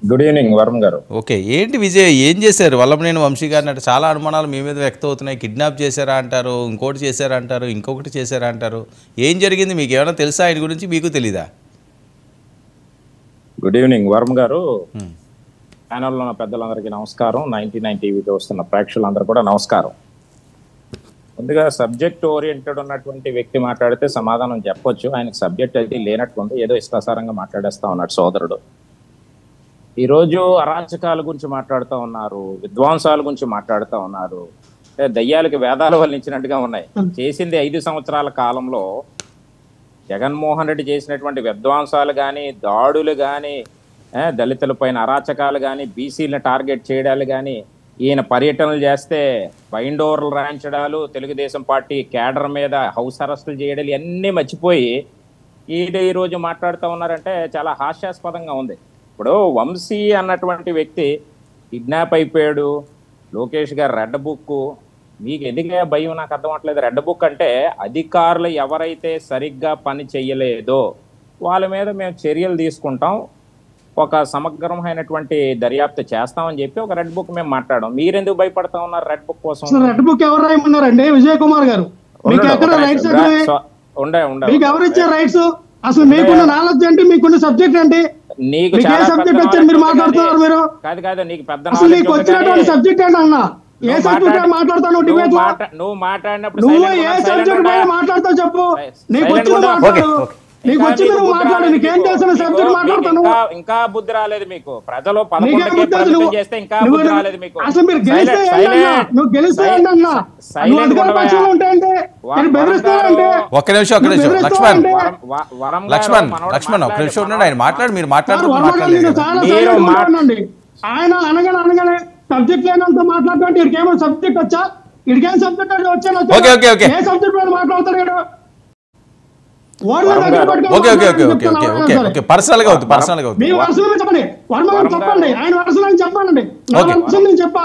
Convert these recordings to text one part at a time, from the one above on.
Good evening Varun గారు. Okay, ఏంటి విజయ్ ఏం చేశారు వల్లభనేని వంశీ గారిని? అంటే చాలా అనుమానాలు మీ మీద వ్యక్తం అవుతున్నాయి. కిడ్నాప్ చేశారా అంటారు, ఇంకోటి చేశారా అంటారు, ఇంకొకటి చేశారా అంటారు. ఏం జరిగింది మీకు ఏమైనా తెలుసా? ఆయన గురించి మీకు తెలీదా? గుడ్ ఈవినింగ్ వరుణ్ గారు. ప్యానల్లో ఉన్న పెద్దలందరికీ నమస్కారం. 99 టీవీకి వస్తున్న ప్రేక్షకులందరూ కూడా నమస్కారం. ముందుగా సబ్జెక్ట్ ఓరియంటెడ్ ఉన్నటువంటి వ్యక్తి మాట్లాడితే సమాధానం చెప్పొచ్చు. ఆయనకు సబ్జెక్ట్ అయితే లేనట్లుంది, ఏదో ఇష్టాసారంగా మాట్లాడేస్తా ఉన్నాడు సోదరుడు. ఈరోజు అరాచకాల గురించి మాట్లాడుతూ ఉన్నారు, విద్వాంసాల గురించి మాట్లాడుతూ ఉన్నారు. దయ్యాలకి వేదాలు వల్లించినట్టుగా ఉన్నాయి. చేసింది 5 సంవత్సరాల కాలంలో జగన్మోహన్ రెడ్డి చేసినటువంటి విద్వాంసాలు కానీ, దాడులు కానీ, దళితుల పైన అరాచకాలు కానీ, బీసీలను టార్గెట్ చేయడాలు కానీ, ఈయన పర్యటనలు చేస్తే బైండోర్లు రాయించడాలు, తెలుగుదేశం పార్టీ కేడర్ మీద హౌస్ అరెస్టులు చేయడాలు ఇవన్నీ మర్చిపోయి ఈరోజు మాట్లాడుతూ ఉన్నారంటే చాలా హాస్యాస్పదంగా ఉంది. ఇప్పుడు వంశీ అన్నటువంటి వ్యక్తి కిడ్నాప్ అయిపోయాడు. లోకేష్ గారు రెడ్ బుక్, మీకు ఎందుకే భయం నాకు అర్థం అవట్లేదు. రెడ్ బుక్ అంటే అధికారులు ఎవరైతే సరిగ్గా పని చెయ్యలేదో వాళ్ళ మీద మేము చర్యలు తీసుకుంటాం, ఒక సమగ్రమైనటువంటి దర్యాప్తు చేస్తామని చెప్పి ఒక రెడ్ బుక్ మేము మాట్లాడాం. మీరెందుకు భయపడతా ఉన్నారు రెడ్ బుక్ కోసం? రెడ్ బుక్ ఎవరు రాయమన్నారండి? విజయ్ కుమార్ గారు మీకు ఎక్కడ రైట్స్ మీకు ఎవరు ఇచ్చారు రైట్స్? అసలు మీకున్న నాలెడ్జ్ ఏంటి, మీకున్న సబ్జెక్ట్ ఏంటి? నీకు సబ్జెక్ట్ వచ్చారు మీరు మాట్లాడుతున్నారు. మీరు కాదు నీకు పెద్ద అసలు నీకు వచ్చినటువంటి సబ్జెక్ట్ ఏంటి అన్న? ఏ సబ్జెక్ట్ మాట్లాడతావు డిబేట్ లో? నువ్వు మాట్లాడినప్పుడు నువ్వు ఏ సబ్జెక్ట్ పైన మాట్లాడతావు చెప్పు. నీకు వచ్చిన మాట్లాడు, నీకు వచ్చి నువ్వు మాట్లాడు. నీకేం తెలిసిన సబ్జెక్ట్ మాట్లాడతాను. ఇంకా బుద్ధి రాలేదు మీకు. ప్రజలు 11 చేస్తే ఇంకా బుద్ధి రాలేదు మీకు. అసలు మీరు గెలిస్తే నువ్వు గెలిస్తే ఏంటన్నా? నువ్వు అధికార పక్షంలో ఉంటే అంటే బెదిరిస్తానంటే ఒక్క నిమిషం లక్ష్మణ్ ఒక్క నిమిషం ఉండండి. ఆయన మాట్లాడు, మీరు మాట్లాడండి. ఆయన అనగానే సబ్జెక్ట్ లేనంత మాట్లాడుతుంటే ఇడికేమో సబ్జెక్ట్ వచ్చా? ఇడికేం సబ్జెక్ట్ వచ్చా? ఏ సబ్జెక్ట్ మీద మాట్లాడతాడు? పర్సనల్ గా చెప్పండి. మీ వర్షం చెప్పండి, వర్మ గారు చెప్పండి, ఆయన వర్షం అని చెప్పానండి. నా వర్షం నేను చెప్పా.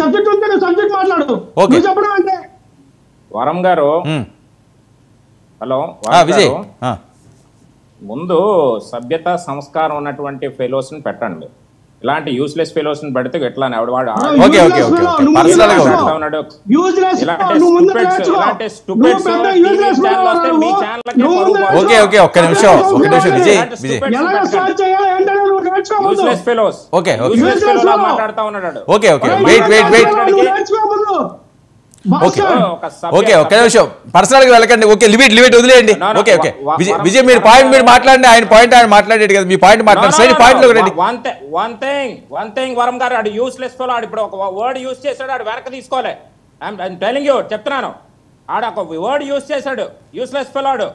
సబ్జెక్ట్ ఉంటే నువ్వు సబ్జెక్ట్ మాట్లాడు. నువ్వు చెప్పడం అంటే వరం గారు. హలో విజయ్, ముందు సభ్యత సంస్కారం ఉన్నటువంటి ఫెలోస్ ని పెట్టండి. ఇలాంటి యూస్లెస్ ఫెలోస్ ని పెడితే ఎట్లా మాట్లాడుతా ఉన్నాడు. ఓకే ఒక్క నిమిషం, పర్సనల్ గా వెళ్ళకండి. ఓకే, లిమిట్ వదిలేయండి. ఓకే విజయ్, మీరు పాయింట్ మీరు మాట్లాడండి. ఆయన పాయింట్ ఆయన మాట్లాడేది కదా, మీ పాయింట్ మాట్లాడండి. పాయింట్ లో రండి. వన్ థింగ్ వరం గారు, ఆడు యూస్లెస్ ఫెలో. ఆడు ఇప్పుడు ఒక వర్డ్ యూస్ చేశాడు, ఆడు వెనక తీసుకోలే. ఐఎమ్ టెలింగ్ యూ, చెప్తున్నాను. ఆడు ఒక వర్డ్ యూస్ చేశాడు, యూస్లెస్ ఫెలో. ఆడు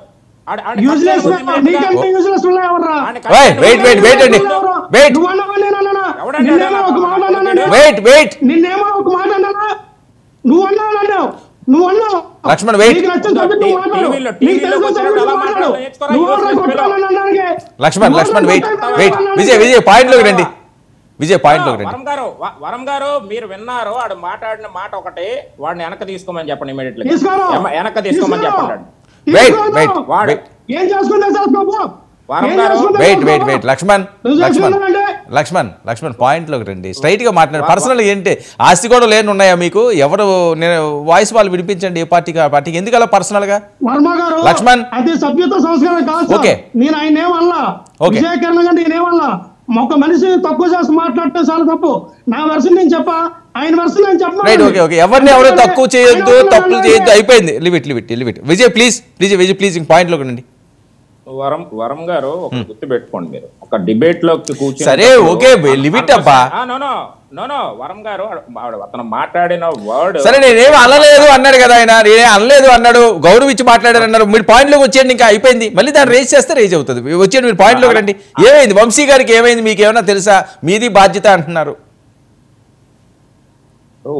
Laxman wait, Laxman wait. Vijay point లోకి రండి. వరం గారు మీరు విన్నారు, ఆడు మాట్లాడిన మాట ఒకటి. వాడిని వెనక తీసుకోమని చెప్పండి, ఇమీడియట్లీ వెనక తీసుకోమని చెప్పండి. లక్ష్మణ్ పాయింట్ లోకి రండి, స్ట్రైట్ గా మాట్లాడండి. పర్సనల్ ఏంటి, ఆస్తి కూడా లేని ఉన్నాయా మీకు? ఎవరు వాయిస్ వాళ్ళు వినిపించండి. ఏ పార్టీకి ఆ పార్టీకి ఎందుకు అలా పర్సనల్ గా? లక్ష్మణ్ ఓకే, నేను ఆయన ఏమల్లా నేనేమల్లా ఒక మనిషి తక్కువ చేసి మాట్లాడితే చాలా తప్పు. నా వర్షన్ నేను చెప్పా, ఆయన వర్షన్ నేను చెప్పను. ఓకే ఎవరిని ఎవరు తక్కువ చేయొద్దు, తప్పులు చేయొద్దు, అయిపోయింది. లిమిట్. విజయ్ ప్లీజ్ పాయింట్ లోకి రండి. వరం గారు ఒక గుర్తు పెట్టుకోండి, మీరు ఒక డిబేట్ లో కూర్చొని సరే ఓకే లిమిట్ అబ్బా. వరం గారు అతను మాట్లాడిన వర్డ్ సరే నేనేం అనలేదు అన్నాడు కదా ఆయన. నేనే అనలేదు అన్నాడు, గౌరవించి మాట్లాడారు అన్నారు. మీరు పాయింట్ లోకి వచ్చేయండి, ఇంకా అయిపోయింది. మళ్ళీ దాన్ని రేజ్ చేస్తే రేజ్ అవుతుంది. వచ్చేయండి, మీరు పాయింట్ లోకి రండి. ఏమైంది వంశీ గారికి, ఏమైంది మీకు ఏమైనా తెలుసా? మీది బాధ్యత అంటున్నారు.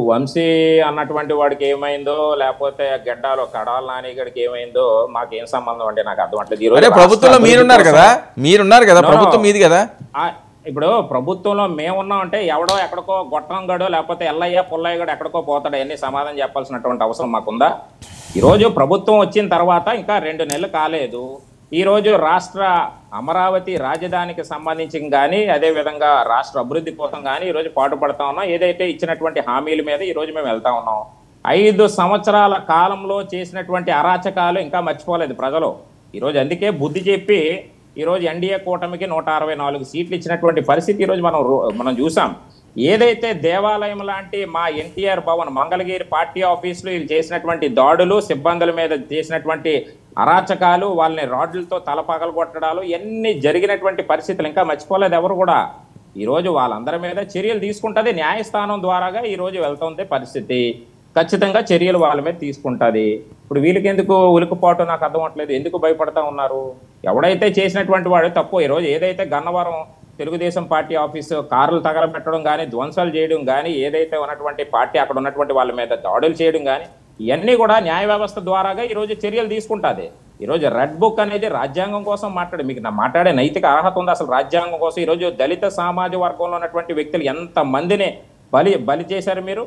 వంశీ అన్నటువంటి వాడికి ఏమైందో, లేకపోతే గడ్డాలో కడాల నానిగడికి ఏమైందో మాకేం సంబంధం అంటే నాకు అర్థం అట్లేదు. ప్రభుత్వంలో మీరున్నారు కదా, ప్రభుత్వం మీది కదా. ఇప్పుడు ప్రభుత్వంలో మేమున్నాం అంటే ఎవడో ఎక్కడికో గొట్టంగడో లేకపోతే ఎల్లయ్య పుల్లయ్య గడు ఎక్కడికో పోతాడు. అన్ని సమాధానం చెప్పాల్సినటువంటి అవసరం మాకుందా? ఈరోజు ప్రభుత్వం వచ్చిన తర్వాత ఇంకా 2 నెలలు కాలేదు. ఈరోజు రాష్ట్ర అమరావతి రాజధానికి సంబంధించి కానీ అదేవిధంగా రాష్ట్ర అభివృద్ధి కోసం కానీ ఈరోజు పాటుపడతా ఉన్నాం. ఏదైతే ఇచ్చినటువంటి హామీల మీద ఈరోజు మేము వెళ్తా ఉన్నాం. 5 సంవత్సరాల కాలంలో చేసినటువంటి అరాచకాలు ఇంకా మర్చిపోలేదు ప్రజలు. ఈరోజు అందుకే బుద్ధి చెప్పి ఈరోజు ఎన్డీఏ కూటమికి 164 సీట్లు ఇచ్చినటువంటి పరిస్థితి ఈరోజు మనం చూసాం. ఏదైతే దేవాలయం లాంటి మా ఎన్టీఆర్ భవన్ మంగళగిరి పార్టీ ఆఫీసులో వీళ్ళు చేసినటువంటి దాడులు, సిబ్బందుల మీద చేసినటువంటి అరాచకాలు, వాళ్ళని రాడ్లతో తలపగలు కొట్టడాలు ఇవన్నీ జరిగినటువంటి పరిస్థితులు ఇంకా మర్చిపోలేదు ఎవరు కూడా. ఈరోజు వాళ్ళందరి మీద చర్యలు తీసుకుంటుంది న్యాయస్థానం ద్వారాగా ఈరోజు వెళ్తుంది పరిస్థితి. ఖచ్చితంగా చర్యలు వాళ్ళ మీద తీసుకుంటుంది. ఇప్పుడు వీళ్ళకి ఎందుకు ఉలికిపాటు నాకు అర్థం అవట్లేదు, ఎందుకు భయపడతా ఉన్నారు? ఎవడైతే చేసినటువంటి వాడు తప్పు. ఈరోజు ఏదైతే గన్నవరం తెలుగుదేశం పార్టీ ఆఫీసు కార్లు తగలబెట్టడం కానీ, ధ్వంసాలు చేయడం కానీ, ఏదైతే ఉన్నటువంటి పార్టీ అక్కడ ఉన్నటువంటి వాళ్ళ మీద దాడులు చేయడం కానీ ఇవన్నీ కూడా న్యాయ వ్యవస్థ ద్వారాగా ఈరోజు చర్యలు తీసుకుంటుంది. ఈరోజు రెడ్ బుక్ అనేది రాజ్యాంగం కోసం మీకు మాట్లాడే నైతిక అర్హత ఉంది అసలు రాజ్యాంగం కోసం? ఈరోజు దళిత సామాజిక వర్గంలో ఉన్నటువంటి వ్యక్తులు ఎంత మందిని బలి చేశారు మీరు?